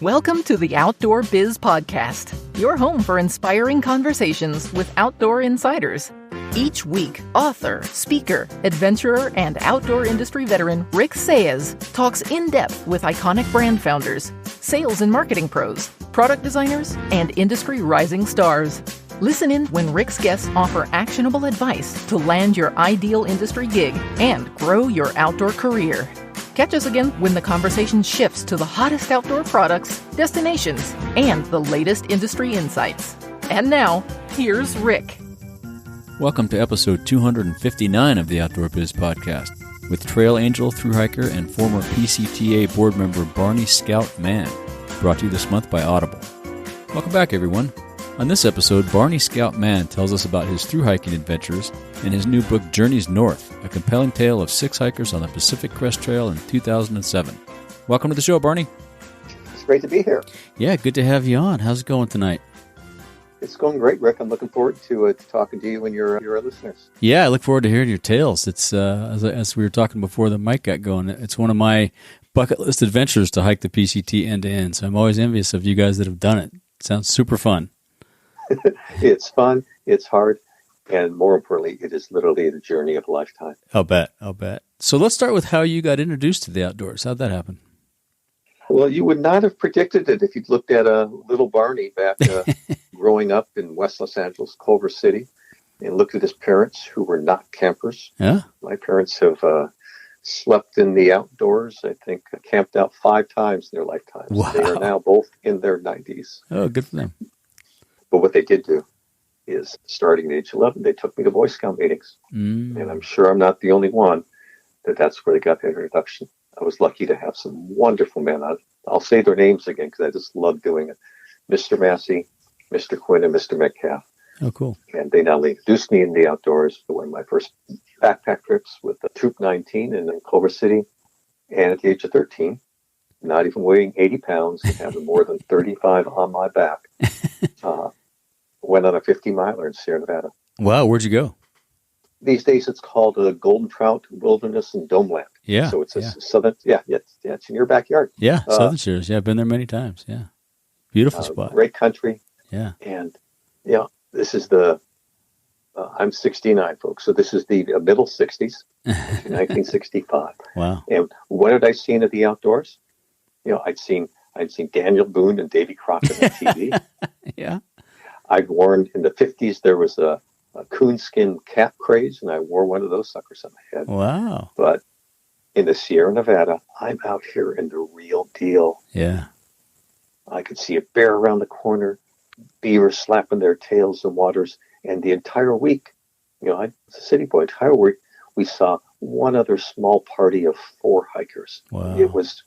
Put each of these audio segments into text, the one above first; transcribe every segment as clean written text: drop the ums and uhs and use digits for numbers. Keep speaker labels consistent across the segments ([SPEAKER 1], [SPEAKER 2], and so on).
[SPEAKER 1] Welcome to the Outdoor Biz Podcast, your home for inspiring conversations with outdoor insiders. Each week, author, speaker, adventurer, and outdoor industry veteran Rick Saez talks in-depth with iconic brand founders, sales and marketing pros, product designers, and industry rising stars. Listen in when Rick's guests offer actionable advice to land your ideal industry gig and grow your outdoor career. Catch us again when the conversation shifts to the hottest outdoor products, destinations, and the latest industry insights. And now, here's Rick.
[SPEAKER 2] Welcome to episode 259 of the Outdoor Biz Podcast with trail angel, thru-hiker, and former PCTA board member Barney Scout Mann, brought to you this month by Audible. Welcome back, everyone. On this episode, Barney Scout Mann tells us about his thru-hiking adventures and his new book, Journeys North, a compelling tale of 6 hikers on the Pacific Crest Trail in 2007. Welcome to the show, Barney.
[SPEAKER 3] It's great to be here.
[SPEAKER 2] Yeah, good to have you on. How's it going tonight?
[SPEAKER 3] It's going great, Rick. I'm looking forward to talking to you and your listeners.
[SPEAKER 2] Yeah, I look forward to hearing your tales. It's as we were talking before the mic got going, it's one of my bucket list adventures to hike the PCT end to end. So I'm always envious of you guys that have done it. It sounds super fun.
[SPEAKER 3] It's fun, it's hard, and more importantly, it is literally the journey of a lifetime.
[SPEAKER 2] I'll bet. So let's start with how you got introduced to the outdoors. How'd that happen?
[SPEAKER 3] Well, you would not have predicted it if you'd looked at little Barney back growing up in West Los Angeles, Culver City, and looked at his parents who were not campers.
[SPEAKER 2] Yeah.
[SPEAKER 3] My parents have slept in the outdoors, I think, camped out 5 times in their lifetimes.
[SPEAKER 2] Wow.
[SPEAKER 3] They are now both in their 90s.
[SPEAKER 2] Oh, good for them.
[SPEAKER 3] But what they did do is, starting at age 11, they took me to Boy Scout meetings. And I'm sure I'm not the only one that's where they got their introduction. I was lucky to have some wonderful men. I'll say their names again because I just love doing it. Mr. Massey, Mr. Quinn, and Mr. Metcalf.
[SPEAKER 2] Oh, cool.
[SPEAKER 3] And they not only introduced me in the outdoors, but one of my first backpack trips with the Troop 19 in Culver City. And at the age of 13, not even weighing 80 pounds and having more than 35 on my back, went on a 50-miler in Sierra Nevada.
[SPEAKER 2] Wow, where'd you go?
[SPEAKER 3] These days it's called Golden Trout Wilderness and Domeland.
[SPEAKER 2] Yeah.
[SPEAKER 3] So it's a southern, it's in your backyard.
[SPEAKER 2] Yeah, Southern Sierras. Yeah, I've been there many times. Yeah. Beautiful spot.
[SPEAKER 3] Great country.
[SPEAKER 2] Yeah.
[SPEAKER 3] And, this is I'm 69, folks. So this is the middle 60s, 1965.
[SPEAKER 2] Wow.
[SPEAKER 3] And what had I seen at the outdoors? I'd seen Daniel Boone and Davy Crockett on TV.
[SPEAKER 2] Yeah.
[SPEAKER 3] I'd worn, in the 50s, there was a coonskin cap craze, and I wore one of those suckers on my head.
[SPEAKER 2] Wow.
[SPEAKER 3] But in the Sierra Nevada, I'm out here in the real deal.
[SPEAKER 2] Yeah.
[SPEAKER 3] I could see a bear around the corner, beaver slapping their tails in waters, and the entire week, I was a city boy, entire week, we saw one other small party of 4 hikers.
[SPEAKER 2] Wow.
[SPEAKER 3] It was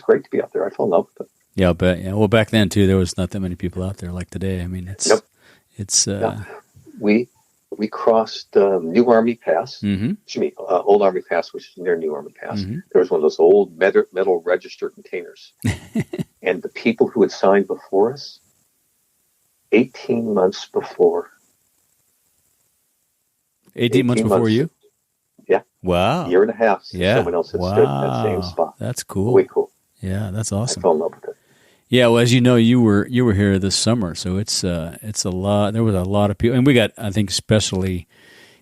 [SPEAKER 3] great to be out there. I fell in love with it.
[SPEAKER 2] Yeah, I'll bet. Yeah. Well, back then, too, there was not that many people out there like today. I mean,
[SPEAKER 3] We crossed New Army Pass,
[SPEAKER 2] mm-hmm.
[SPEAKER 3] Old Army Pass, which is near New Army Pass.
[SPEAKER 2] Mm-hmm.
[SPEAKER 3] There was one of those old metal register containers. And the people who had signed before us, 18 months before.
[SPEAKER 2] 18 months before you?
[SPEAKER 3] Yeah.
[SPEAKER 2] Wow.
[SPEAKER 3] A year and a half since
[SPEAKER 2] yeah.
[SPEAKER 3] someone else had stood in that same spot.
[SPEAKER 2] That's cool.
[SPEAKER 3] Way cool.
[SPEAKER 2] Yeah, that's awesome.
[SPEAKER 3] I fell in love with it.
[SPEAKER 2] Yeah, well, as you know, you were here this summer, so it's a lot. There was a lot of people, and we got, I think, especially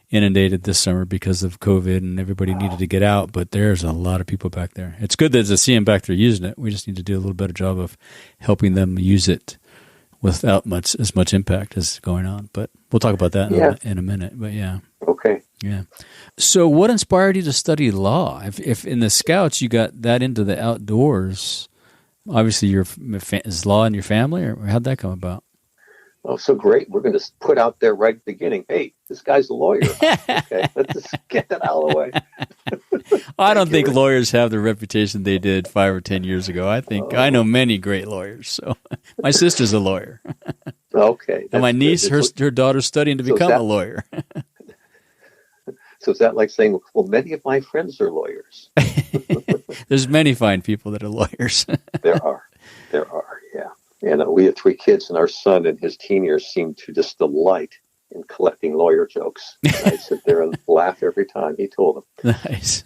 [SPEAKER 2] inundated this summer because of COVID, and everybody needed to get out. But there's a lot of people back there. It's good to see them back there using it. We just need to do a little better job of helping them use it without as much impact as going on. But we'll talk about that in a minute. But yeah.
[SPEAKER 3] Okay.
[SPEAKER 2] Yeah. So, what inspired you to study law? If in the Scouts you got that into the outdoors. Obviously, is law in your family, or how'd that come about?
[SPEAKER 3] Oh, so great. We're going to put out there right at the beginning, hey, this guy's a lawyer. Okay, let's just get that out of the way.
[SPEAKER 2] I don't think lawyers have the reputation they did 5 or 10 years ago. I know many great lawyers. So my sister's a lawyer.
[SPEAKER 3] Okay.
[SPEAKER 2] And my niece, her daughter's studying to become a lawyer.
[SPEAKER 3] So is that like saying, well, many of my friends are lawyers?
[SPEAKER 2] There's many fine people that are lawyers.
[SPEAKER 3] There are, yeah. And we have 3 kids, and our son in his teen years seemed to just delight in collecting lawyer jokes. And I sit there and laugh every time he told them.
[SPEAKER 2] Nice.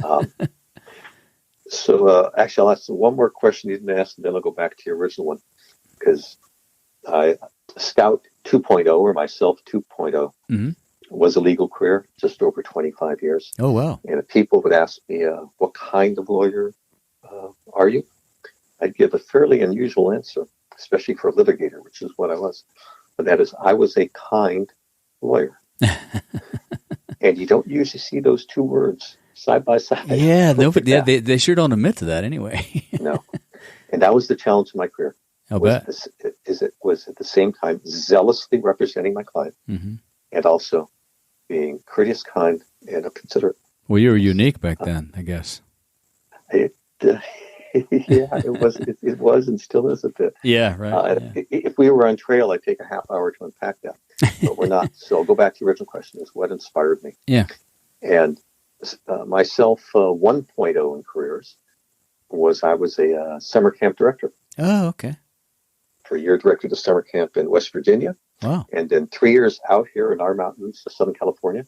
[SPEAKER 3] Actually, I'll ask one more question you didn't ask, and then I'll go back to your original one. Because Scout 2.0, or myself 2.0, was a legal career, just over 25 years.
[SPEAKER 2] Oh, wow.
[SPEAKER 3] And if people would ask me, what kind of lawyer are you? I'd give a fairly unusual answer, especially for a litigator, which is what I was. But that is, I was a kind lawyer. And you don't usually see those two words side by side.
[SPEAKER 2] Yeah, they sure don't admit to that anyway.
[SPEAKER 3] No. And that was the challenge of my career.
[SPEAKER 2] I'll bet.
[SPEAKER 3] It was at the same time zealously representing my client and also being courteous, kind, and considerate.
[SPEAKER 2] Well, you were unique back then, I guess.
[SPEAKER 3] It was and still is a bit.
[SPEAKER 2] Yeah, right.
[SPEAKER 3] If we were on trail, I'd take a half hour to unpack that. But we're not. So I'll go back to the original question, is what inspired me.
[SPEAKER 2] Yeah.
[SPEAKER 3] And myself, 1.0 in careers was I was a summer camp director.
[SPEAKER 2] Oh, okay.
[SPEAKER 3] For a year, directed a summer camp in West Virginia.
[SPEAKER 2] Wow.
[SPEAKER 3] And then 3 years out here in our mountains, Southern California,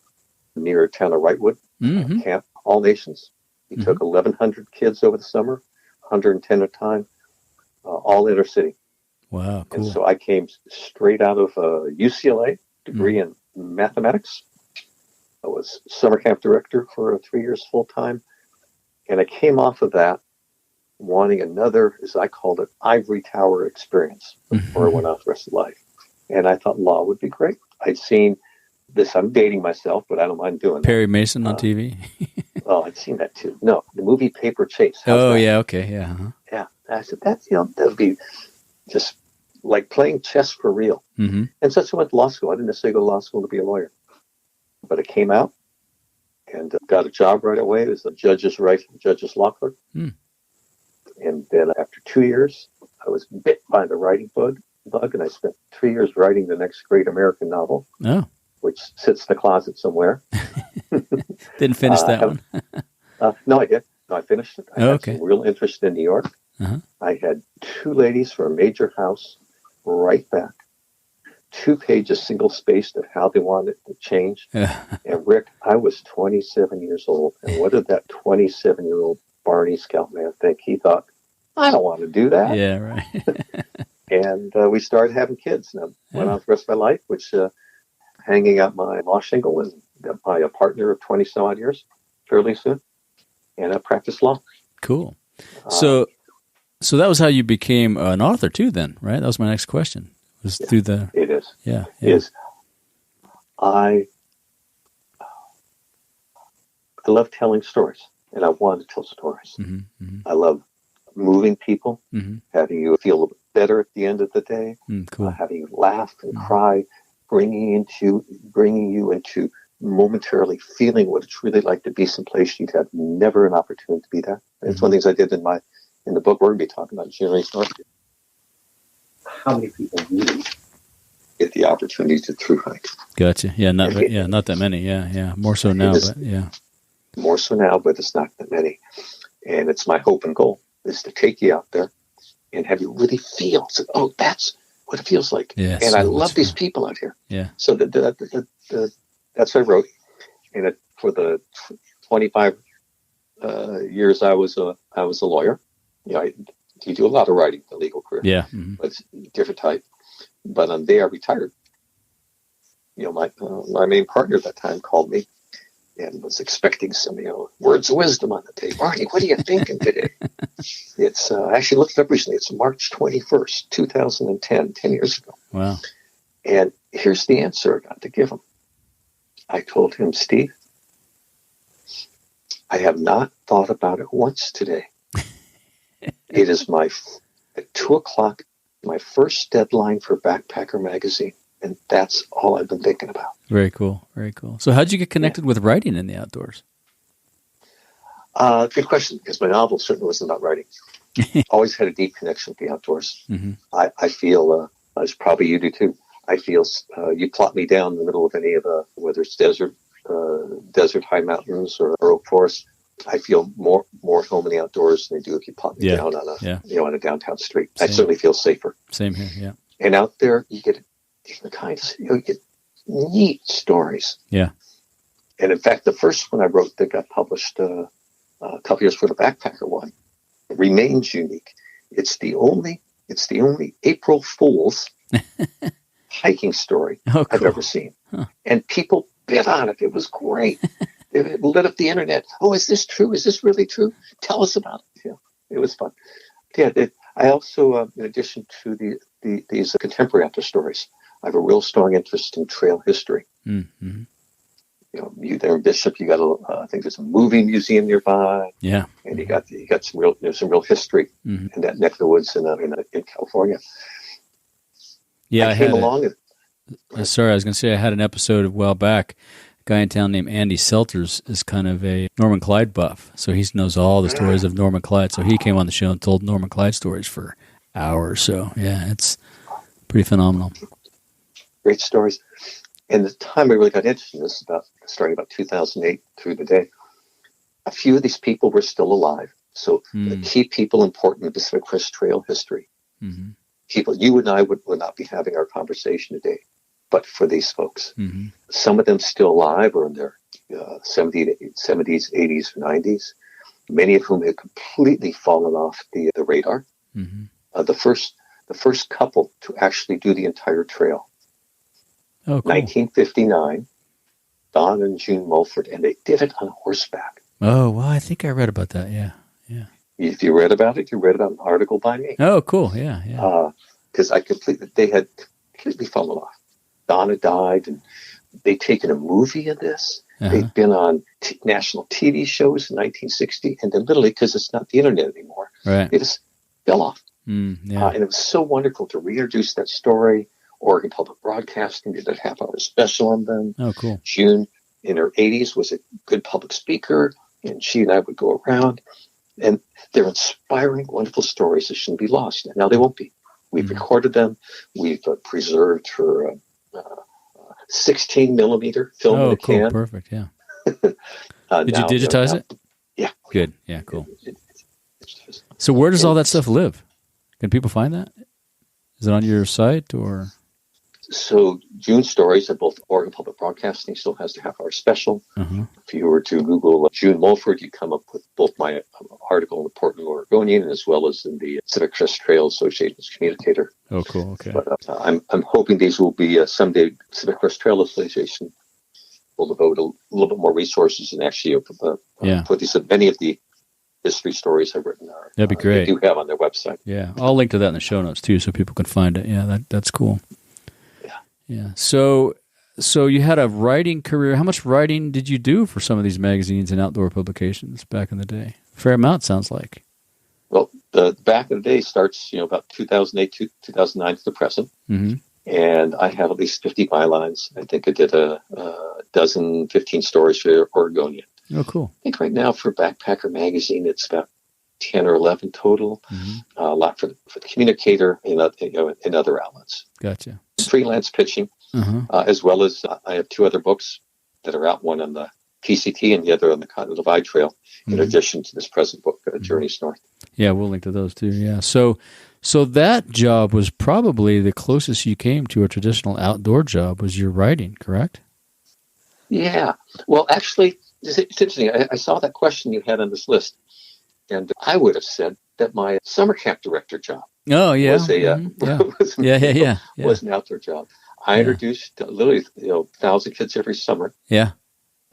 [SPEAKER 3] near a town of Wrightwood, camp, all nations. We took 1,100 kids over the summer, 110 at a time, all inner city.
[SPEAKER 2] Wow, cool.
[SPEAKER 3] And so I came straight out of UCLA, degree in mathematics. I was summer camp director for 3 years full time. And I came off of that wanting another, as I called it, ivory tower experience before I went off the rest of life. And I thought law would be great. I'd seen this, I'm dating myself, but I don't mind doing
[SPEAKER 2] Perry Mason on TV?
[SPEAKER 3] Oh, I'd seen that too. No, the movie Paper Chase.
[SPEAKER 2] Yeah, okay, yeah. Uh-huh.
[SPEAKER 3] Yeah, I said, that would be just like playing chess for real. And so I went to law school. I didn't necessarily go to law school to be a lawyer. But I came out and got a job right away as a judge's law clerk. And then after 2 years, I was bit by the writing bug, and I spent 3 years writing the next great American novel, which sits in the closet somewhere.
[SPEAKER 2] Didn't finish that one?
[SPEAKER 3] No, I did. No, I finished it. I had some real interest in New York. I had 2 ladies for a major house right back. 2 pages single-spaced of how they wanted it to change. And Rick, I was 27 years old. And what did that 27-year-old Barney Scout Mann think? He thought, I don't want to do that.
[SPEAKER 2] Yeah, right.
[SPEAKER 3] And we started having kids. And I went on the rest of my life, which hanging out my law shingle and got my partner of 20-some-odd years fairly soon. And I practiced law.
[SPEAKER 2] Cool. So that was how you became an author too then, right? That was my next question. Through the...
[SPEAKER 3] It is.
[SPEAKER 2] Yeah.
[SPEAKER 3] It is. I love telling stories, and I want to tell stories. I love moving people, having you feel a little bit better at the end of the day,
[SPEAKER 2] cool.
[SPEAKER 3] Having you laugh and cry, bringing you into momentarily feeling what it's really like to be someplace you'd have never an opportunity to be there. And it's one of the things I did in the book we're going to be talking about, Generation North. How many people really get the opportunity to thru-hike?
[SPEAKER 2] Gotcha. Yeah, not that many. Yeah. More so now, but yeah.
[SPEAKER 3] More so now, but it's not that many. And it's my hope and goal is to take you out there and have you really feel, that's what it feels like.
[SPEAKER 2] Yeah,
[SPEAKER 3] and I love these people out here.
[SPEAKER 2] Yeah.
[SPEAKER 3] So that's what I wrote. And for the 25 years I was a lawyer, you do a lot of writing in the legal career. Yeah. But it's a different type. But on day I retired, my main partner at that time called me and was expecting some, words of wisdom on the day. Barney, what are you thinking today? It's, I actually looked it up recently. It's March 21st, 2010, 10 years ago.
[SPEAKER 2] Wow.
[SPEAKER 3] And here's the answer I got to give him. I told him, Steve, I have not thought about it once today. It is at 2:00, my first deadline for Backpacker magazine. And that's all I've been thinking about.
[SPEAKER 2] Very cool. Very cool. So how'd you get connected with writing in the outdoors?
[SPEAKER 3] Good question, because my novel certainly wasn't about writing. Always had a deep connection with the outdoors. I feel, as probably you do too, I feel you plot me down in the middle of any of whether it's desert, high mountains or oak forest, I feel more at home in the outdoors than I do if you plot me down on on a downtown street. Same. I certainly feel safer.
[SPEAKER 2] Same here, yeah.
[SPEAKER 3] And out there, you get different kinds. You get neat stories.
[SPEAKER 2] Yeah.
[SPEAKER 3] And in fact, the first one I wrote that got published a couple years for the backpacker one. It remains unique. It's the only April Fool's hiking story I've ever seen. Huh. And people bit on it. It was great. It lit up the internet. Oh, is this true? Is this really true? Tell us about it. Yeah, it was fun. Yeah, I also, in addition to these contemporary outdoor stories, I have a real strong interest in trail history. Mm-hmm. You know, you there in Bishop, you got I think there's a movie museum nearby. Yeah, and you got some real history in that neck of the woods in California.
[SPEAKER 2] Yeah,
[SPEAKER 3] I came along.
[SPEAKER 2] Sorry, I was going to say I had an episode a while back. A guy in town named Andy Selters is kind of a Norman Clyde buff, so he knows all the stories of Norman Clyde. So he came on the show and told Norman Clyde stories for hours. So yeah, it's pretty phenomenal.
[SPEAKER 3] Great stories. And the time I really got interested in this, starting about 2008 through the day, a few of these people were still alive. So the key people important in the Pacific Crest Trail history. Mm-hmm. People, you and I would not be having our conversation today, but for these folks. Mm-hmm. Some of them still alive or in their 70s, 80s, or 90s, many of whom had completely fallen off the radar. Mm-hmm. The first couple to actually do the entire trail. Oh, cool. 1959, Don and June Mulford, and they did it on horseback.
[SPEAKER 2] Oh, well, I think I read about that, yeah.
[SPEAKER 3] If you read about it, you read about an article by me.
[SPEAKER 2] Oh, cool, yeah.
[SPEAKER 3] Because they had completely fallen off. Don had died, and they'd taken a movie of this. Uh-huh. They'd been on national TV shows in 1960, and then literally, because it's not the internet anymore, right. They just fell off. And it was so wonderful to reintroduce that story. Oregon Public Broadcasting did a half-hour special on them. Oh, cool. June, in her 80s, was a good public speaker, and she and I would go around. And they're inspiring, wonderful stories that shouldn't be lost. And now they won't be. We've recorded them. We've preserved her 16-millimeter film in a can.
[SPEAKER 2] Oh, cool. Perfect, yeah. Did you digitize it?
[SPEAKER 3] Yeah.
[SPEAKER 2] Good. Yeah, cool. So where does all that stuff live? Can people find that? Is it on your site or?
[SPEAKER 3] So June stories at both Oregon Public Broadcasting still has the half-hour special. Uh-huh. If you were to Google June Mulford, you come up with both my article in the Portland Oregonian as well as in the Pacific Crest Trail Association's Communicator.
[SPEAKER 2] Oh, cool. Okay.
[SPEAKER 3] But I'm hoping these will be someday Pacific Crest Trail Association will devote a little bit more resources and actually put these many of the history stories I've written are.
[SPEAKER 2] That'd be great.
[SPEAKER 3] They do have on their website.
[SPEAKER 2] Yeah, I'll link to that in the show notes too, so people can find it. Yeah, that's cool. Yeah. So you had a writing career. How much writing did you do for some of these magazines and outdoor publications back in the day? Fair amount, sounds like.
[SPEAKER 3] Well, the back in the day starts, about 2008 to 2009 to the present. Mm-hmm. And I have at least 50 bylines. I think I did a dozen, 15 stories for Oregonian.
[SPEAKER 2] Oh, cool.
[SPEAKER 3] I think right now for Backpacker Magazine, it's about 10 or 11 total. Mm-hmm. A lot for the Communicator and other outlets.
[SPEAKER 2] Gotcha.
[SPEAKER 3] Freelance pitching, as well as I have two other books that are out, one on the PCT and the other on the Continental Divide Trail, in addition to this present book, Journeys North.
[SPEAKER 2] Yeah, we'll link to those too, yeah. So that job was probably the closest you came to a traditional outdoor job was your writing, correct?
[SPEAKER 3] Yeah. Well, actually, it's interesting. I saw that question you had on this list, and I would have said that my summer camp director job was was an outdoor job. I introduced literally 1,000 kids every summer. Yeah.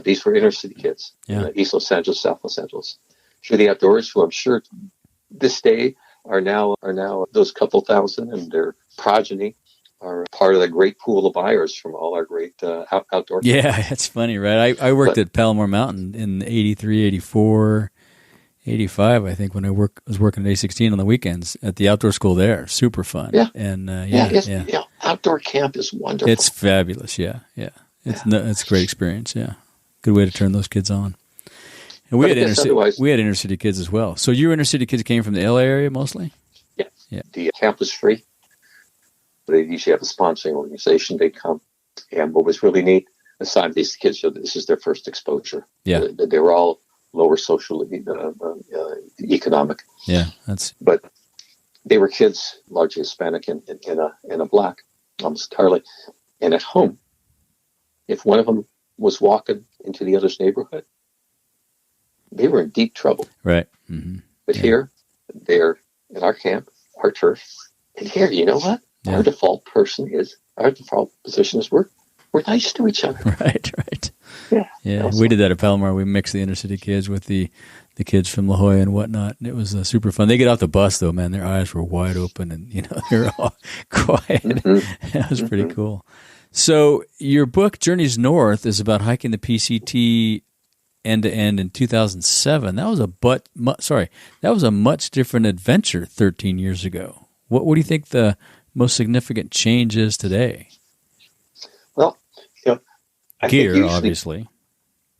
[SPEAKER 3] These were inner city kids in East Los Angeles, South Los Angeles, to the outdoors, who I'm sure this day are now those couple thousand, and their progeny are part of the great pool of buyers from all our great outdoor.
[SPEAKER 2] Yeah, it's funny, right? I worked at Palomar Mountain in 83, 84, 85, I think, when I was working at A16 on the weekends at the outdoor school there. Super fun. Yeah. And
[SPEAKER 3] outdoor camp is wonderful.
[SPEAKER 2] It's fabulous. Yeah. It's a great experience. Yeah. Good way to turn those kids on. And we had inner city kids as well. So your inner city kids came from the LA area mostly?
[SPEAKER 3] Yeah. The camp was free. They usually have a sponsoring organization. They come. And what was really neat, aside these kids, this is their first exposure. Yeah. They were all lower social, economic.
[SPEAKER 2] Yeah.
[SPEAKER 3] But they were kids, largely Hispanic and a black, almost entirely. And at home, if one of them was walking into the other's neighborhood, they were in deep trouble.
[SPEAKER 2] Right. Mm-hmm.
[SPEAKER 3] But here, they're in our camp, our turf. And here, you know what?
[SPEAKER 2] Yeah.
[SPEAKER 3] Our default position is we're nice to each other.
[SPEAKER 2] Right.
[SPEAKER 3] Yeah.
[SPEAKER 2] Yeah.
[SPEAKER 3] Also,
[SPEAKER 2] We did that at Palomar. We mixed the inner city kids with the kids from La Jolla and whatnot. And it was super fun. They get off the bus, though, man. Their eyes were wide open and, they're all quiet.
[SPEAKER 3] Mm-hmm.
[SPEAKER 2] That was pretty cool. So your book, Journeys North, is about hiking the PCT end to end in 2007. That was a much different adventure 13 years ago. What do you think the most significant change is today?
[SPEAKER 3] Well, I
[SPEAKER 2] Gear,
[SPEAKER 3] think
[SPEAKER 2] obviously.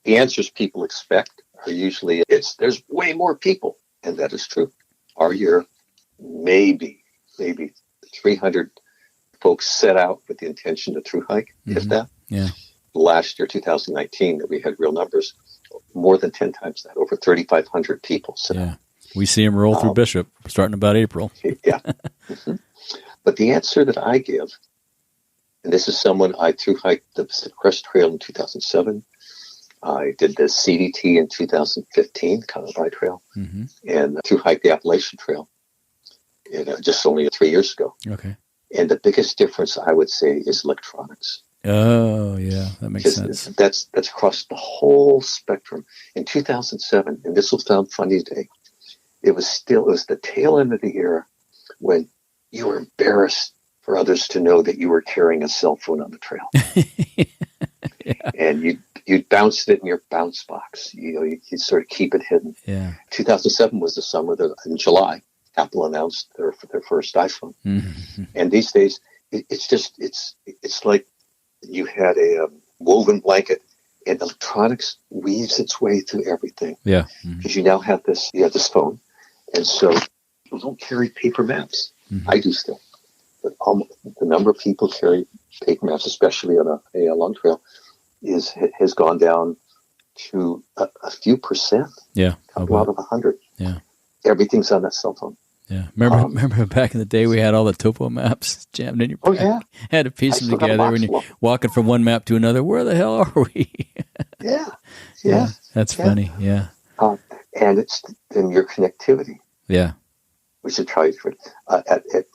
[SPEAKER 3] The answers people expect are usually there's way more people, and that is true. Our year, maybe 300 folks set out with the intention to thru hike, if that.
[SPEAKER 2] Yeah.
[SPEAKER 3] Last year, 2019, that we had real numbers, more than 10 times that, over 3,500 people set out.
[SPEAKER 2] We see them roll through Bishop starting about April.
[SPEAKER 3] Yeah. Mm-hmm. But the answer that I give, and this is someone I thru hiked the Pacific Crest Trail in 2007. I did the CDT in 2015, Canister Trail, and thru hiked the Appalachian Trail just only 3 years ago.
[SPEAKER 2] Okay.
[SPEAKER 3] And the biggest difference, I would say, is electronics.
[SPEAKER 2] Oh, yeah, that makes sense.
[SPEAKER 3] That's across the whole spectrum. In 2007, and this will sound funny today, it was the tail end of the era when you were embarrassed for others to know that you were carrying a cell phone on the trail. Yeah. And you bounced it in your bounce box. You sort of keep it hidden.
[SPEAKER 2] Yeah.
[SPEAKER 3] 2007 was the summer that in July, Apple announced their first iPhone. Mm-hmm. And these days, it's like you had a woven blanket, and electronics weaves its way through everything.
[SPEAKER 2] Yeah.
[SPEAKER 3] Because you now have this phone, and so people don't carry paper maps. Mm-hmm. I do still, but the number of people carry paper maps, especially on a long trail, has gone down to a few percent.
[SPEAKER 2] Yeah,
[SPEAKER 3] a couple out of 100.
[SPEAKER 2] Yeah,
[SPEAKER 3] everything's on that cell phone.
[SPEAKER 2] Yeah, remember back in the day we had all the topo maps jammed in your back.
[SPEAKER 3] Oh yeah,
[SPEAKER 2] had to piece them together when you're walking from one map to another. Where the hell are we? Yeah, that's funny. Yeah,
[SPEAKER 3] and it's in your connectivity.
[SPEAKER 2] Yeah,
[SPEAKER 3] we should try at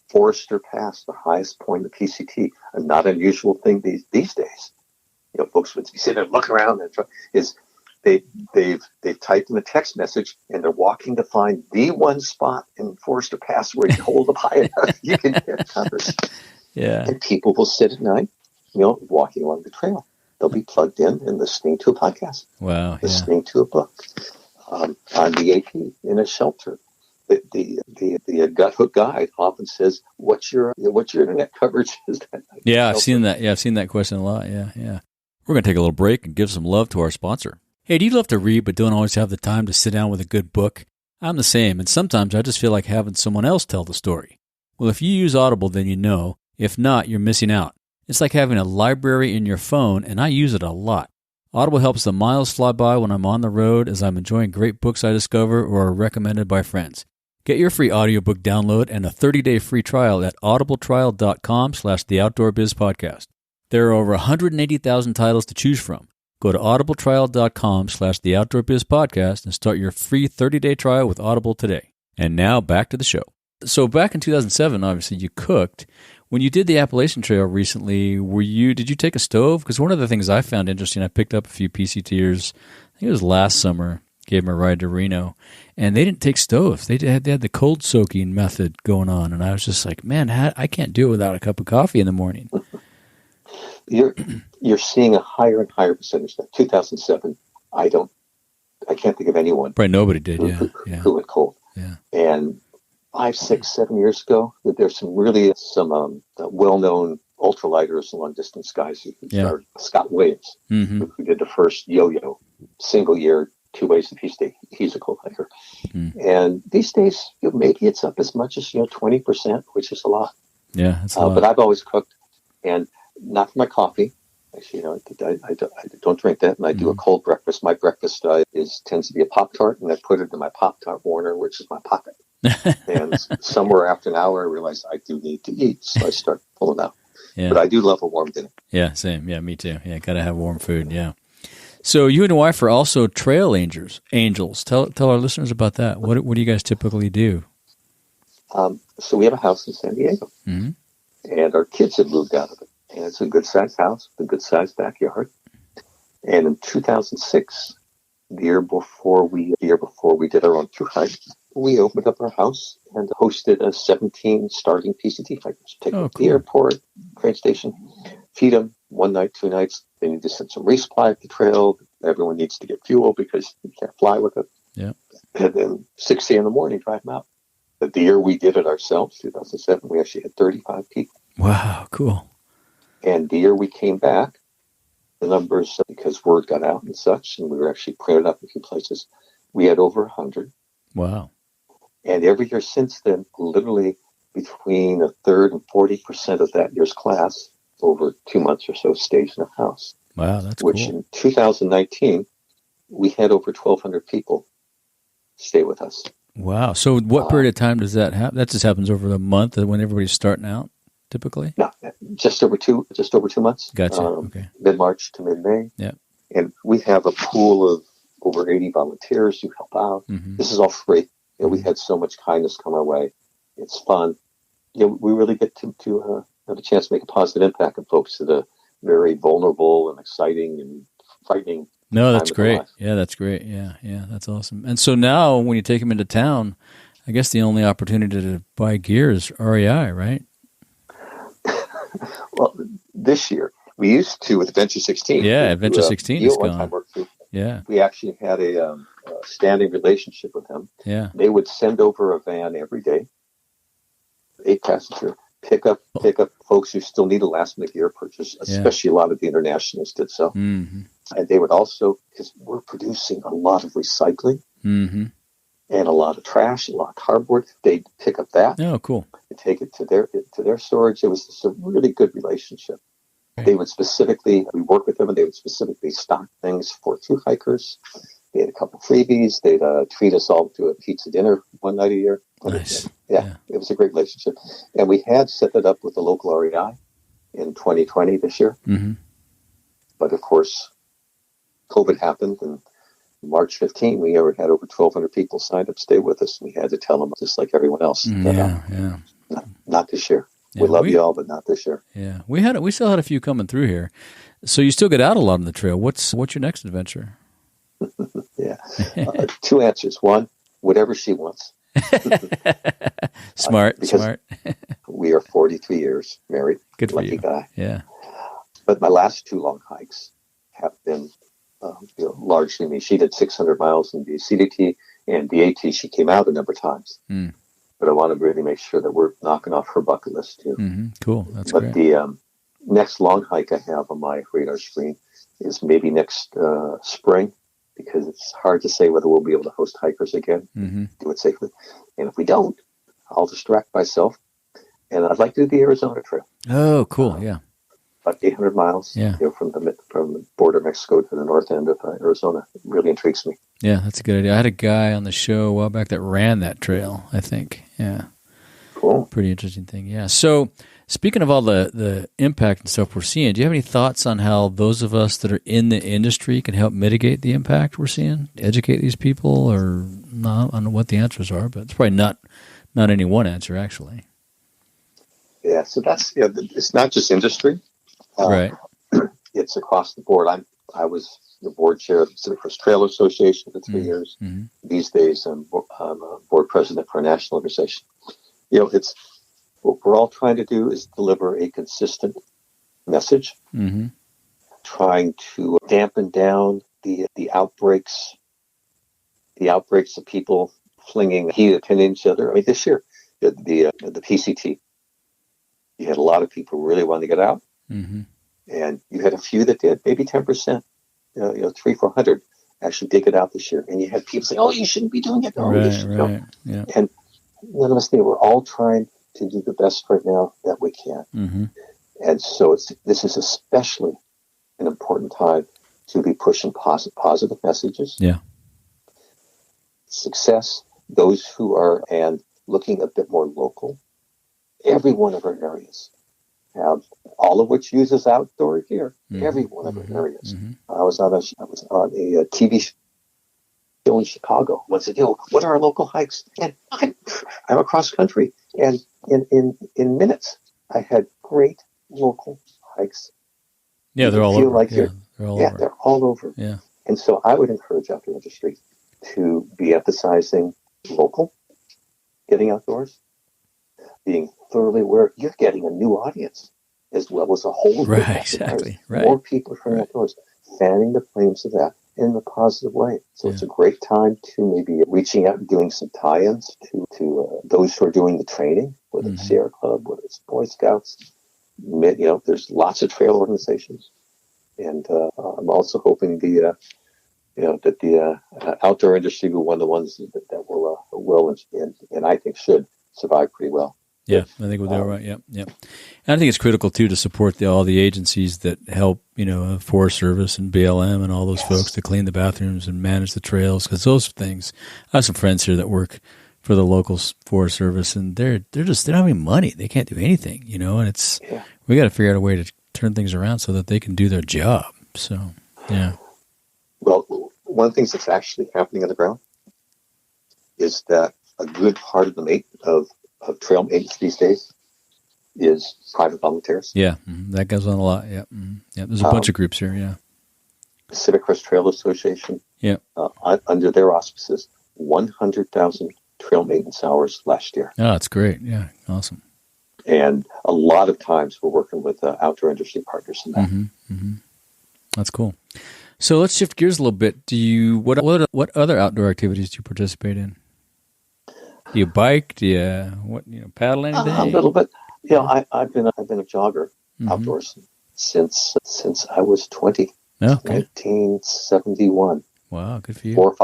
[SPEAKER 3] Forester Pass, the highest point of PCT. A not unusual thing these days. Folks would sit there and look around and they've typed in a text message and they're walking to find the one spot in Forester Pass where you hold up high enough you can get coverage.
[SPEAKER 2] Yeah.
[SPEAKER 3] And people will sit at night, walking along the trail. They'll be plugged in and listening to a podcast.
[SPEAKER 2] Wow.
[SPEAKER 3] Listening to a book on the AP in a shelter. The gut hook guide often says, "What's your internet coverage?" Is that?
[SPEAKER 2] Yeah, I've seen that. Yeah, I've seen that question a lot. Yeah. We're going to take a little break and give some love to our sponsor. Hey, do you love to read but don't always have the time to sit down with a good book? I'm the same, and sometimes I just feel like having someone else tell the story. Well, if you use Audible, then you know. If not, you're missing out. It's like having a library in your phone, and I use it a lot. Audible helps the miles fly by when I'm on the road as I'm enjoying great books I discover or are recommended by friends. Get your free audiobook download and a 30-day free trial at audibletrial.com/theoutdoorbizpodcast. There are over 180,000 titles to choose from. Go to audibletrial.com/theoutdoorbizpodcast and start your free 30-day trial with Audible today. And now back to the show. So back in 2007, obviously you cooked. When you did the Appalachian Trail recently, did you take a stove? Because one of the things I found interesting, I picked up a few PCTers, I think it was last summer, gave them a ride to Reno, and they didn't take stoves. They had the cold soaking method going on, and I was just like, man, I can't do it without a cup of coffee in the morning.
[SPEAKER 3] You're seeing a higher and higher percentage. Now, 2007, I can't think of anyone.
[SPEAKER 2] Probably nobody did.
[SPEAKER 3] Who went cold.
[SPEAKER 2] Yeah.
[SPEAKER 3] And 5, 6, 7 years ago, there's some well-known ultralighters and long-distance guys who started. Scott Williams, who did the first yo-yo, single year, 2 ways to PCT. He's a cold hiker. And these days, maybe it's up as much as 20%, which is a lot.
[SPEAKER 2] Yeah, that's a lot.
[SPEAKER 3] But I've always cooked, and not for my coffee. Actually, I don't drink that, and I do a cold breakfast. My breakfast tends to be a Pop-Tart, and I put it in my Pop-Tart warmer, which is my pocket. And somewhere after an hour, I realized I do need to eat, so I start pulling out. Yeah. But I do love a warm dinner.
[SPEAKER 2] Yeah, same. Yeah, me too. Yeah, got to have warm food. Yeah. So you and your wife are also trail angels. Tell our listeners about that. What do you guys typically do?
[SPEAKER 3] So we have a house in San Diego, and our kids have moved out of it. And it's a good-sized house, a good-sized backyard. And in 2006, the year before we did our own thru hike, we opened up our house and hosted 17 starting PCT hikers. Take them to the airport, train station, feed them 1 night, 2 nights. They need to send some resupply up the trail. Everyone needs to get fuel because you can't fly with it.
[SPEAKER 2] Yeah.
[SPEAKER 3] And then 6 a.m. in the morning, drive them out. The year we did it ourselves, 2007, we actually had 35 people.
[SPEAKER 2] Wow, cool.
[SPEAKER 3] And the year we came back, the numbers, because word got out and such, and we were actually printed up in a few places, we had over 100.
[SPEAKER 2] Wow.
[SPEAKER 3] And every year since then, literally between a third and 40% of that year's class over 2 months or so stays in the house.
[SPEAKER 2] Wow, that's
[SPEAKER 3] which
[SPEAKER 2] cool.
[SPEAKER 3] In 2019, we had over 1,200 people stay with us.
[SPEAKER 2] Wow. So what period of time does that happen? That just happens over the month when everybody's starting out, typically?
[SPEAKER 3] No, just over 2 months.
[SPEAKER 2] Gotcha. Okay.
[SPEAKER 3] Mid-March to mid-May.
[SPEAKER 2] Yeah.
[SPEAKER 3] And we have a pool of over 80 volunteers who help out. Mm-hmm. This is all free. You know, we had so much kindness come our way. It's fun. You know, we really get to have a chance to make a positive impact on folks that are very vulnerable and exciting and frightening.
[SPEAKER 2] No, that's great. Yeah, that's great. Yeah, that's awesome. And so now when you take them into town, I guess the only opportunity to buy gear is REI, right?
[SPEAKER 3] Well, this year, we used to with Adventure 16.
[SPEAKER 2] Yeah, Adventure 16 is gone.
[SPEAKER 3] Yeah. We actually had a standing relationship with them.
[SPEAKER 2] Yeah.
[SPEAKER 3] They would send over a van every day, 8-passenger, pick up folks who still need a last-minute gear purchase, especially a lot of the internationals did so.
[SPEAKER 2] Mm-hmm.
[SPEAKER 3] And they would also, because we're producing a lot of recycling and a lot of trash, a lot of cardboard, they'd pick up that.
[SPEAKER 2] Oh, cool.
[SPEAKER 3] And take it to their storage. It was just a really good relationship. Right. They would specifically, we work with them, and they would specifically stock things for thru hikers. They had a couple freebies. They'd treat us all to a pizza dinner one night a year.
[SPEAKER 2] Nice.
[SPEAKER 3] Yeah, it was a great relationship. And we had set that up with the local REI in 2020 this year. Mm-hmm. But of course, COVID happened, and March 15, we had over 1,200 people signed up to stay with us. We had to tell them, just like everyone else, not this year. Yeah, we love you all, but not this year.
[SPEAKER 2] Yeah, we still had a few coming through here. So you still get out a lot on the trail. What's your next adventure?
[SPEAKER 3] Yeah, 2 answers. One, whatever she wants.
[SPEAKER 2] Smart.
[SPEAKER 3] We are 43 years married.
[SPEAKER 2] Good for
[SPEAKER 3] lucky
[SPEAKER 2] you.
[SPEAKER 3] Guy.
[SPEAKER 2] Yeah.
[SPEAKER 3] But my last 2 long hikes have been largely me. She did 600 miles in the CDT and the AT. She came out a number of times. Mm. But I want to really make sure that we're knocking off her bucket list too.
[SPEAKER 2] Mm-hmm. Cool. That's
[SPEAKER 3] great.
[SPEAKER 2] But
[SPEAKER 3] the next long hike I have on my radar screen is maybe next spring, because it's hard to say whether we'll be able to host hikers again, do it safely. And if we don't, I'll distract myself. And I'd like to do the Arizona Trail.
[SPEAKER 2] Oh, cool. Yeah.
[SPEAKER 3] About 800 miles from the border of Mexico to the north end of Arizona. It really intrigues me.
[SPEAKER 2] Yeah, that's a good idea. I had a guy on the show a while back that ran that trail, I think. Yeah.
[SPEAKER 3] Cool.
[SPEAKER 2] Pretty interesting thing. Yeah. So speaking of all the impact and stuff we're seeing, do you have any thoughts on how those of us that are in the industry can help mitigate the impact we're seeing? Educate these people, or not? I don't know what the answers are, but it's probably not any one answer, actually.
[SPEAKER 3] Yeah. So that's, it's not just industry.
[SPEAKER 2] Right.
[SPEAKER 3] It's across the board. I was the board chair of the Pacific Crest Trail Association for 3 years. Mm-hmm. These days, I'm a board president for a national organization. It's what we're all trying to do is deliver a consistent message, trying to dampen down the outbreaks of people flinging heat at each other. I mean, this year, the PCT, you had a lot of people who really wanted to get out. Mm-hmm. And you had a few that did, maybe 10%, 300-400 actually did get out this year. And you had people say, "Oh, you shouldn't be doing it."
[SPEAKER 2] Right. Yeah.
[SPEAKER 3] And none of us think we're all trying to do the best right now that we can. Mm-hmm. And so this is especially an important time to be pushing positive messages.
[SPEAKER 2] Yeah.
[SPEAKER 3] Success, those who are and looking a bit more local. Every one of our areas have all of which uses outdoor gear. Every one of the areas. I was on a TV show in Chicago. What's the deal? What are our local hikes? And I'm across country, and in minutes, I had great local hikes.
[SPEAKER 2] Yeah, they're all over.
[SPEAKER 3] They're all over.
[SPEAKER 2] Yeah.
[SPEAKER 3] And so I would encourage outdoor industry to be emphasizing local, getting outdoors, being thoroughly aware you're getting a new audience as well as a whole group.
[SPEAKER 2] Right, exactly. Right.
[SPEAKER 3] More people from outdoors, fanning the flames of that in a positive way. So it's a great time to maybe reaching out and doing some tie-ins to those who are doing the training, whether it's Sierra Club, whether it's Boy Scouts. There's lots of trail organizations. And I'm also hoping that the outdoor industry will be one of the ones that will and I think should survive pretty well.
[SPEAKER 2] Yeah, I think we'll do all right. Yep. And I think it's critical too to support all the agencies that help, Forest Service and BLM and all those folks to clean the bathrooms and manage the trails, because those things. I have some friends here that work for the local Forest Service, and they don't have any money. They can't do anything, and it's we got to figure out a way to turn things around so that they can do their job. So, yeah.
[SPEAKER 3] Well, one of the things that's actually happening on the ground is that a good part of of trail maintenance these days is private volunteers.
[SPEAKER 2] Yeah, that goes on a lot. Yeah, there's a bunch of groups here. Yeah,
[SPEAKER 3] Pacific Crest Trail Association.
[SPEAKER 2] Yeah,
[SPEAKER 3] under their auspices, 100,000 trail maintenance hours last year.
[SPEAKER 2] Oh, that's great. Yeah, awesome.
[SPEAKER 3] And a lot of times we're working with outdoor industry partners in that.
[SPEAKER 2] That's cool. So let's shift gears a little bit. What other outdoor activities do you participate in? Do you bike? Do you paddle anything?
[SPEAKER 3] A little bit. I've been a jogger outdoors since I was 20.
[SPEAKER 2] Oh, okay.
[SPEAKER 3] 1971.
[SPEAKER 2] Wow, good for you.
[SPEAKER 3] 4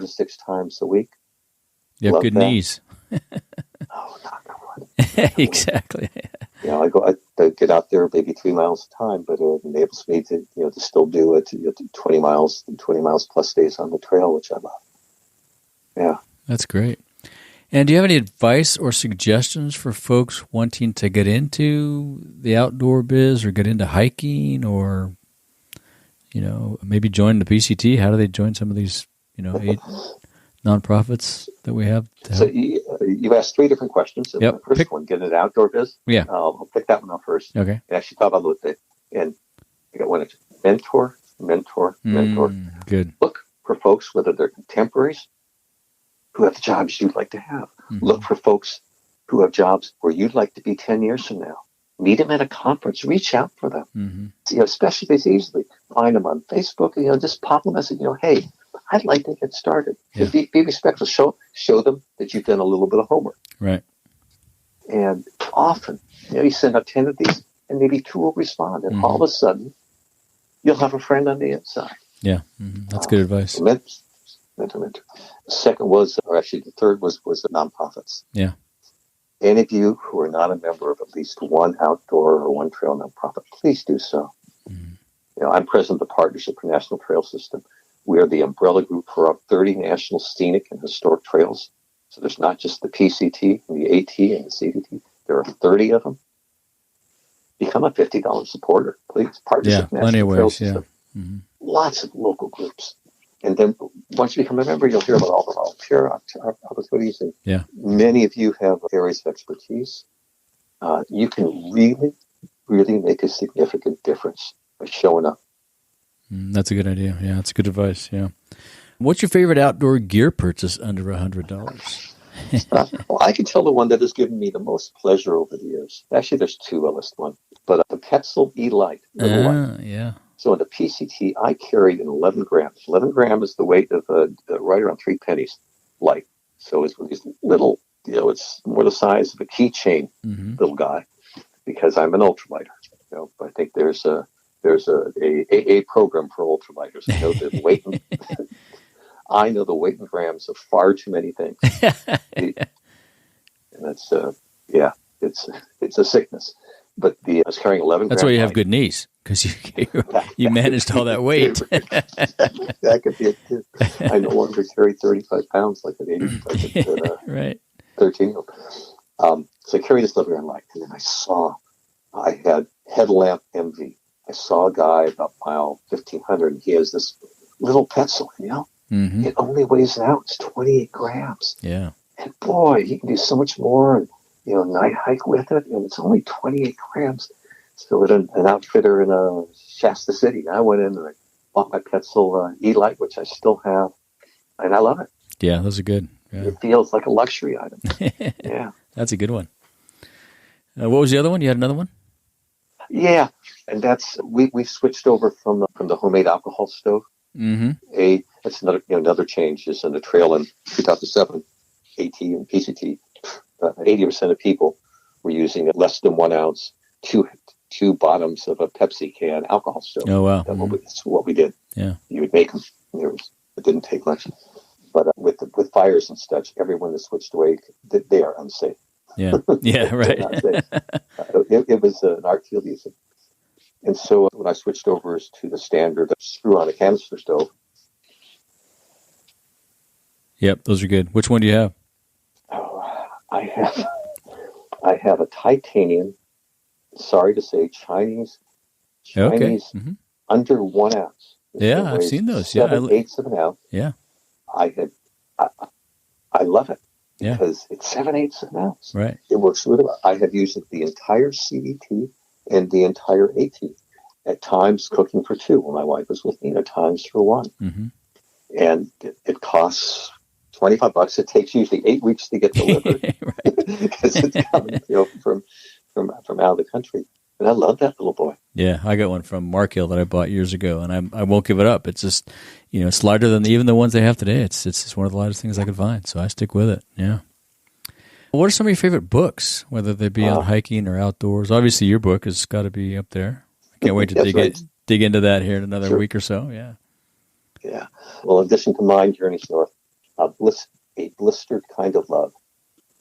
[SPEAKER 3] to 6 times a week.
[SPEAKER 2] You have good knees.
[SPEAKER 3] Oh, knock on wood.
[SPEAKER 2] Exactly.
[SPEAKER 3] I get out there maybe 3 miles a time, but it enables me to still do it 20 miles plus days on the trail, which I love. Yeah,
[SPEAKER 2] that's great. And do you have any advice or suggestions for folks wanting to get into the outdoor biz or get into hiking, or maybe join the PCT? How do they join some of these 8 nonprofits that we have?
[SPEAKER 3] So you asked 3 different questions.
[SPEAKER 2] Yep.
[SPEAKER 3] The first one, get into outdoor biz.
[SPEAKER 2] Yeah.
[SPEAKER 3] I'll pick that one up first.
[SPEAKER 2] Okay.
[SPEAKER 3] I actually thought about it, and I got one. Mentor.
[SPEAKER 2] Good.
[SPEAKER 3] Look for folks, whether they're contemporaries, who have jobs you'd like to have. Look for folks who have jobs where you'd like to be 10 years from now. Meet them at a conference. Reach out for them. Especially if it's easily. Find them on Facebook. Just pop them a message. Hey, I'd like to get started.
[SPEAKER 2] Yeah.
[SPEAKER 3] Be respectful. Show them that you've done a little bit of homework.
[SPEAKER 2] Right.
[SPEAKER 3] And often, you send out 10 of these, and maybe 2 will respond. And all of a sudden, you'll have a friend on the inside.
[SPEAKER 2] Yeah, that's good advice.
[SPEAKER 3] Mentor. The third was the nonprofits.
[SPEAKER 2] Yeah.
[SPEAKER 3] Any of you who are not a member of at least one outdoor or one trail nonprofit, please do so. I'm president of the Partnership for National Trail System. We are the umbrella group for our 30 national scenic and historic trails. So there's not just the PCT and the AT and the CDT. There are 30 of them. Become a $50 supporter, please. Partnership for
[SPEAKER 2] plenty of
[SPEAKER 3] National Trail
[SPEAKER 2] ways.
[SPEAKER 3] System.
[SPEAKER 2] Yeah.
[SPEAKER 3] Lots of local groups. And then once you become a member, you'll hear about all the volunteer opportunities. And many of you have areas of expertise. You can really, really make a significant difference by showing up.
[SPEAKER 2] That's a good idea. Yeah, that's good advice. Yeah. What's your favorite outdoor gear purchase under $100?
[SPEAKER 3] Well, I can tell the one that has given me the most pleasure over the years. Actually, there's 2. I'll list one. But the Petzl E-Lite.
[SPEAKER 2] Yeah.
[SPEAKER 3] So in the PCT, I carried an 11 grams. 11 grams is the weight of right around 3 pennies light. So it's these little, it's more the size of a keychain little guy, because I'm an ultralighter. But I think there's a program for ultralighters. I know the weight in grams of far too many things. And that's it's a sickness. But I was carrying 11 grams.
[SPEAKER 2] That's why you have good knees, because you managed all that weight.
[SPEAKER 3] That could be it too. I no longer carry 35 pounds like an 80,
[SPEAKER 2] right.
[SPEAKER 3] 13. So I carried this 11 gram light, and then I saw I had headlamp envy. I saw a guy about mile 1,500, and he has this little pencil,
[SPEAKER 2] Mm-hmm.
[SPEAKER 3] It only weighs an ounce, 28 grams.
[SPEAKER 2] Yeah.
[SPEAKER 3] And boy, he can do so much more, and, night hike with it, and it's only 28 grams. So at an outfitter in Shasta City, I went in and I bought my pencil E-Light, which I still have, and I love it.
[SPEAKER 2] Yeah, those are good. Yeah.
[SPEAKER 3] It feels like a luxury item. Yeah.
[SPEAKER 2] That's a good one. What was the other one? You had another one?
[SPEAKER 3] Yeah, and that's we switched over from the homemade alcohol stove.
[SPEAKER 2] Mm-hmm.
[SPEAKER 3] That's another change is in the trail in 2007, AT and PCT. 80% of people were using less than 1 ounce, two bottoms of a Pepsi can alcohol stove.
[SPEAKER 2] Oh wow!
[SPEAKER 3] That's what we did.
[SPEAKER 2] Yeah,
[SPEAKER 3] you would make them. It didn't take much, but with fires and such, everyone that switched away, they are unsafe.
[SPEAKER 2] Yeah, yeah, right.
[SPEAKER 3] It was an art field using. And so when I switched over to the standard screw on a canister stove.
[SPEAKER 2] Yep, those are good. Which one do you have?
[SPEAKER 3] Oh, I have a titanium, sorry to say, Chinese
[SPEAKER 2] Mm-hmm.
[SPEAKER 3] under 1 ounce.
[SPEAKER 2] Yeah, I've seen those.
[SPEAKER 3] 7/8 of an ounce.
[SPEAKER 2] Yeah.
[SPEAKER 3] I love it.
[SPEAKER 2] Yeah.
[SPEAKER 3] Because it's 7/8 of an ounce.
[SPEAKER 2] Right.
[SPEAKER 3] It works really well. I have used it the entire CET and the entire AT. At times cooking for two when my wife was with me, at times for one.
[SPEAKER 2] Mm-hmm.
[SPEAKER 3] And it costs $25. It takes usually 8 weeks to get delivered because it's coming from out of the country. And I love that little boy.
[SPEAKER 2] Yeah, I got one from Mark Hill that I bought years ago, and I won't give it up. It's just, it's lighter than even the ones they have today. It's just one of the lightest things I could find, so I stick with it. Yeah. What are some of your favorite books, whether they be on hiking or outdoors? Obviously, your book has got to be up there. I can't wait to dig into that here in another week or so. Yeah.
[SPEAKER 3] Yeah. Well, in addition to mine, Journeys North, a blistered kind of love.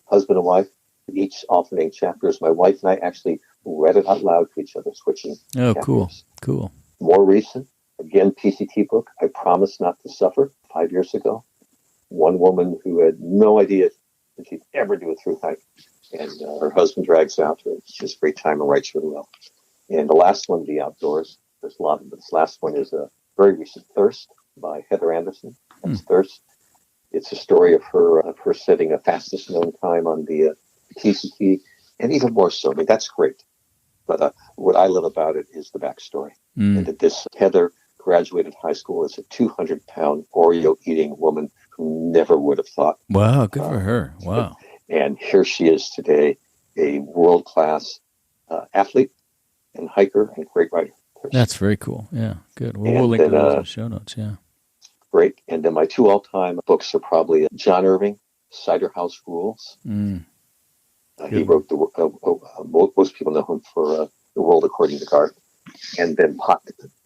[SPEAKER 3] Husband and wife, each alternating chapters. My wife and I actually read it out loud to each other, switching.
[SPEAKER 2] Oh,
[SPEAKER 3] chapters.
[SPEAKER 2] Cool.
[SPEAKER 3] More recent, again, PCT book, I Promise Not to Suffer, 5 years ago. One woman who had no idea that she'd ever do a thru hike. And her husband drags her out to it. She has a great time and writes really well. And the last one, The Outdoors. There's a lot of them, but this last one is a very recent, Thirst by Heather Anderson. That's Thirst. It's a story of her setting a fastest known time on the PCT, and even more so. I mean, that's great. But what I love about it is the backstory. And that this Heather graduated high school as a 200-pound Oreo-eating woman who never would have thought.
[SPEAKER 2] Wow, good for her. Wow.
[SPEAKER 3] And here she is today, a world-class athlete and hiker and great writer.
[SPEAKER 2] That's very cool. Yeah, good. We'll link to those in the show notes, yeah.
[SPEAKER 3] Great. And then my two all-time books are probably John Irving, Cider House Rules. He wrote most people know him for The World According to Garth. And then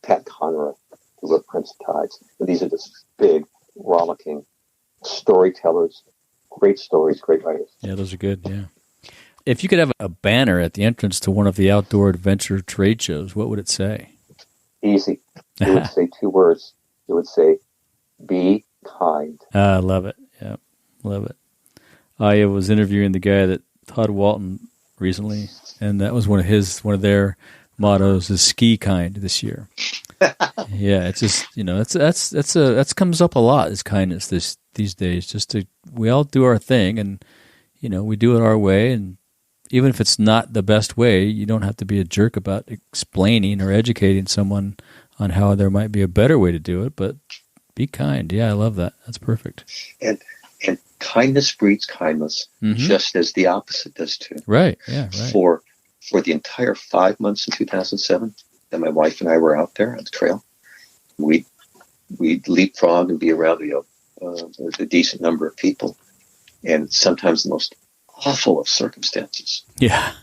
[SPEAKER 3] Pat Conroy, who wrote Prince of Tides. And these are just big, rollicking storytellers, great stories, great writers.
[SPEAKER 2] Yeah, those are good, yeah. If you could have a banner at the entrance to one of the outdoor adventure trade shows, what would it say? Easy.
[SPEAKER 3] It would say two words. It would say, be kind.
[SPEAKER 2] I love it. Yeah, love it. I was interviewing the guy that Todd Walton recently, and that was one of their mottos is ski kind this year. Yeah, it's just that's comes up a lot as kindness these days. We all do our thing, and we do it our way, and even if it's not the best way, you don't have to be a jerk about explaining or educating someone on how there might be a better way to do it, but be kind. Yeah, I love that. That's perfect.
[SPEAKER 3] And kindness breeds kindness, just as the opposite does too.
[SPEAKER 2] Right, yeah, right.
[SPEAKER 3] For the entire 5 months in 2007 that my wife and I were out there on the trail, we'd leapfrog and be around a decent number of people, and sometimes the most awful of circumstances.
[SPEAKER 2] Yeah.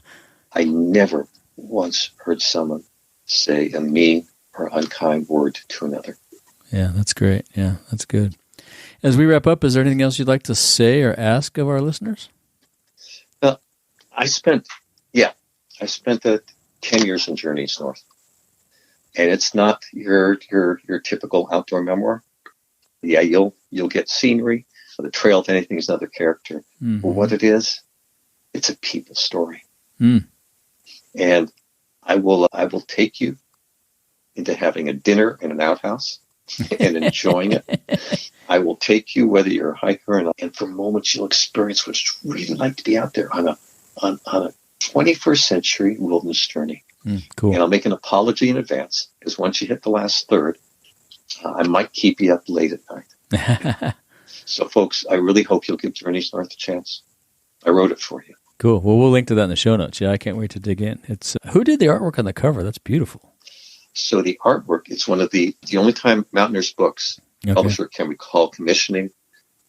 [SPEAKER 3] I never once heard someone say a mean or unkind word to another.
[SPEAKER 2] Yeah, that's great. Yeah, that's good. As we wrap up, is there anything else you'd like to say or ask of our listeners?
[SPEAKER 3] Well, I spent 10 years in Journeys North. And it's not your typical outdoor memoir. Yeah, you'll get scenery. The trail, if anything, is another character. But what it is, it's a people story. And I will take you into having a dinner in an outhouse and enjoying it. I will take you, whether you're a hiker or not, and for moments you'll experience what it's really like to be out there on a 21st century wilderness journey.
[SPEAKER 2] Cool.
[SPEAKER 3] And I'll make an apology in advance, because once you hit the last third, I might keep you up late at night. So, folks, I really hope you'll give Journeys North a chance. I wrote it for you.
[SPEAKER 2] Cool. Well, we'll link to that in the show notes. Yeah, I can't wait to dig in. It's who did the artwork on the cover? That's beautiful.
[SPEAKER 3] So the artwork, it's one of the only time Mountaineers Books publisher can we call commissioning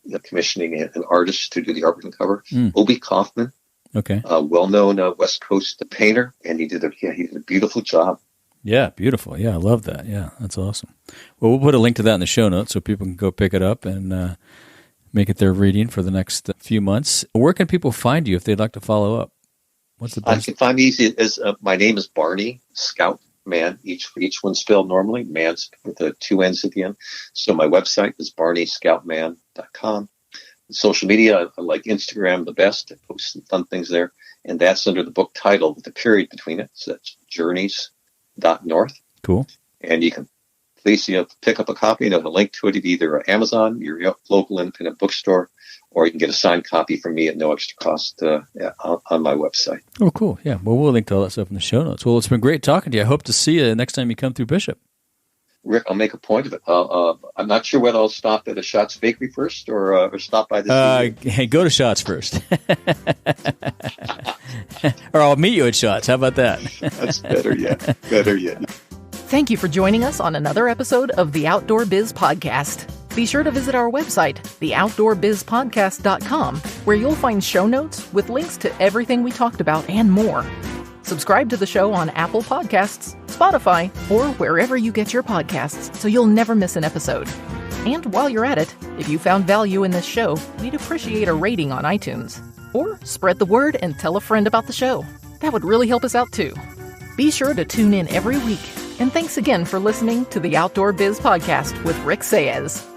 [SPEAKER 3] an artist to do the artwork and cover. Obi Kaufman, a well-known West Coast painter, and he did a beautiful job.
[SPEAKER 2] Yeah, beautiful. Yeah, I love that. Yeah, that's awesome. Well, we'll put a link to that in the show notes so people can go pick it up and make it their reading for the next few months. Where can people find you if they'd like to follow up? What's the best?
[SPEAKER 3] You can find me easy as my name is Barney Scout Mann. Each one spelled normally. Mann's with the 2 N's at the end. So my website is barneyscoutmann.com. Social media, I like Instagram the best. I post some fun things there. And that's under the book title with the period between it. So that's journeys.north.
[SPEAKER 2] Cool.
[SPEAKER 3] And you can please pick up a copy and have a link to it at either Amazon, your local independent bookstore, or you can get a signed copy from me at no extra cost on my website.
[SPEAKER 2] Oh, cool. Yeah. Well, we'll link to all that stuff in the show notes. Well, it's been great talking to you. I hope to see you next time you come through Bishop.
[SPEAKER 3] Rick, I'll make a point of it. I'm not sure whether I'll stop at a Schatz Bakery first or stop by this.
[SPEAKER 2] Hey, go to Schatz first. Or I'll meet you at Schatz. How about that?
[SPEAKER 3] That's better yet. Better yet.
[SPEAKER 1] Thank you for joining us on another episode of the Outdoor Biz Podcast. Be sure to visit our website, theoutdoorbizpodcast.com, where you'll find show notes with links to everything we talked about and more. Subscribe to the show on Apple Podcasts, Spotify, or wherever you get your podcasts so you'll never miss an episode. And while you're at it, if you found value in this show, we'd appreciate a rating on iTunes. Or spread the word and tell a friend about the show. That would really help us out too. Be sure to tune in every week. And thanks again for listening to the Outdoor Biz Podcast with Rick Saez.